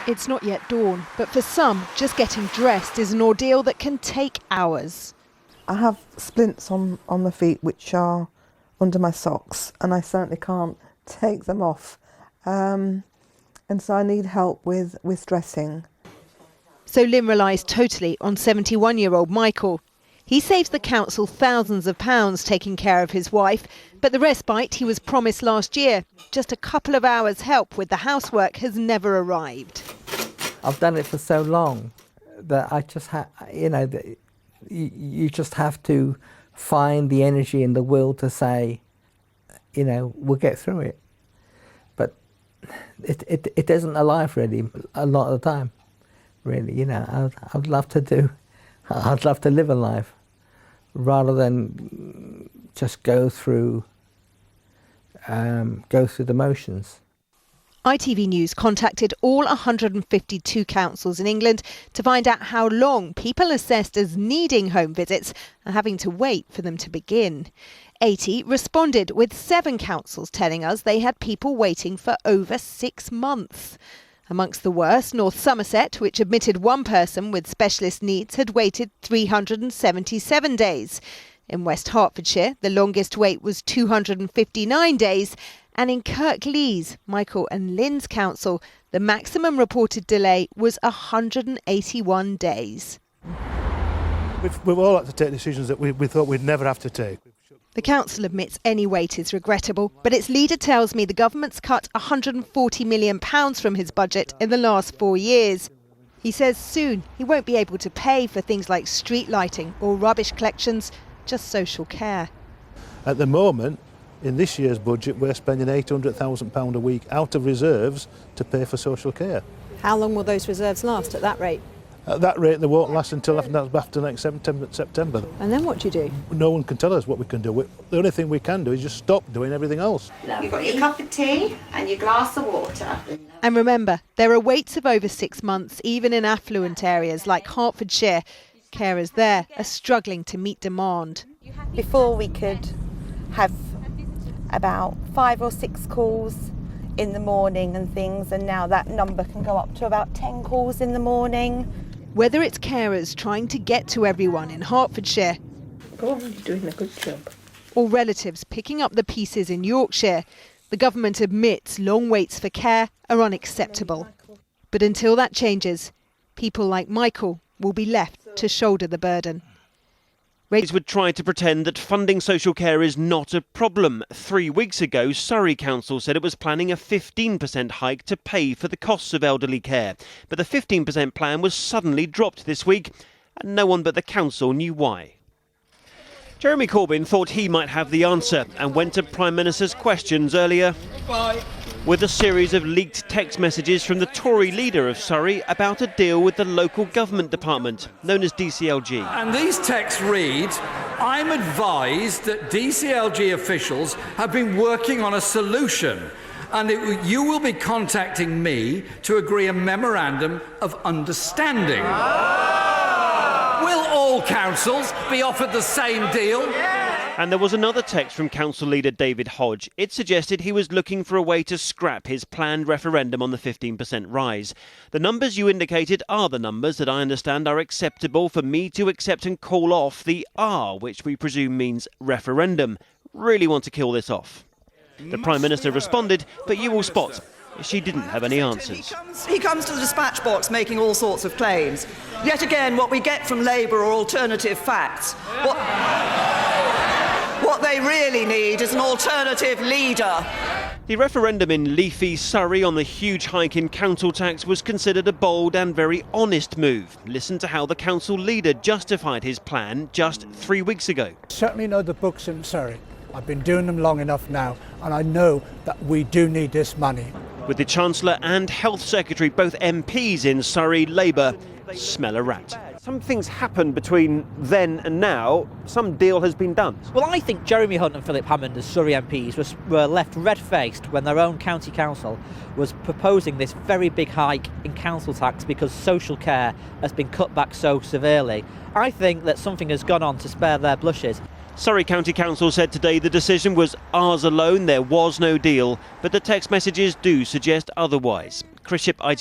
It's not yet dawn, but for some, just getting dressed is an ordeal that can take hours. I have splints on the feet which are under my socks, and I certainly can't take them off. And so I need help with dressing. So Lynn relies totally on 71-year-old Michael. He saves the council thousands of pounds taking care of his wife, but the respite he was promised last year, just a couple of hours help with the housework, has never arrived. I've done it for so long that I just you just have to find the energy and the will to say, we'll get through it. But it isn't a life really a lot of the time, really. I'd love to live a life rather than just go through the motions. ITV News contacted all 152 councils in England to find out how long people assessed as needing home visits are having to wait for them to begin. 80 responded, with 7 councils telling us they had people waiting for over 6 months. Amongst the worst, North Somerset, which admitted one person with specialist needs, had waited 377 days. In West Hertfordshire, the longest wait was 259 days. And in Kirklees, Michael and Lynn's council, the maximum reported delay was 181 days. We've all had to take decisions that we thought we'd never have to take. The council admits any wait is regrettable, but its leader tells me the government's cut £140 million from his budget in the last 4 years. He says soon he won't be able to pay for things like street lighting or rubbish collections, just social care. At the moment, in this year's budget, we're spending £800,000 a week out of reserves to pay for social care. How long will those reserves last at that rate? At that rate, they won't last until after next September. And then what do you do? No one can tell us what we can do. The only thing we can do is just stop doing everything else. You've got your cup of tea and your glass of water. And remember, there are waits of over 6 months, even in affluent areas like Hertfordshire. Carers there are struggling to meet demand. Before we could have about 5 or 6 calls in the morning and things, and now that number can go up to about 10 calls in the morning. Whether it's carers trying to get to everyone in Hertfordshire, Oh, you're doing a good job. or relatives picking up the pieces in Yorkshire, the government admits long waits for care are unacceptable. But until that changes, people like Michael will be left to shoulder the burden. Would try to pretend that funding social care is not a problem. 3 weeks ago, Surrey Council said it was planning a 15% hike to pay for the costs of elderly care. But the 15% plan was suddenly dropped this week, and no one but the council knew why. Jeremy Corbyn thought he might have the answer and went to Prime Minister's questions earlier with a series of leaked text messages from the Tory leader of Surrey about a deal with the local government department, known as DCLG. And these texts read, "I'm advised that DCLG officials have been working on a solution and you will be contacting me to agree a memorandum of understanding." Will all councils be offered the same deal? And there was another text from Council leader David Hodge. It suggested he was looking for a way to scrap his planned referendum on the 15% rise. The numbers you indicated are the numbers that I understand are acceptable for me to accept and call off the R, which we presume means referendum. Really want to kill this off. The Prime Minister responded, but you will spot she didn't have any answers. He comes to the dispatch box making all sorts of claims. Yet again, what we get from Labour are alternative facts. What they really need is an alternative leader. The referendum in leafy Surrey on the huge hike in council tax was considered a bold and very honest move. Listen to how the council leader justified his plan just 3 weeks ago. Certainly know the books in Surrey. I've been doing them long enough now, and I know that we do need this money. With the Chancellor and Health Secretary, both MPs in Surrey, Labour, smell a rat. Something's happened between then and now. Some deal has been done. Well, I think Jeremy Hunt and Philip Hammond as Surrey MPs were left red-faced when their own county council was proposing this very big hike in council tax because social care has been cut back so severely. I think that something has gone on to spare their blushes. Surrey County Council said today the decision was ours alone, there was no deal, but the text messages do suggest otherwise. Chris Ship, ITV.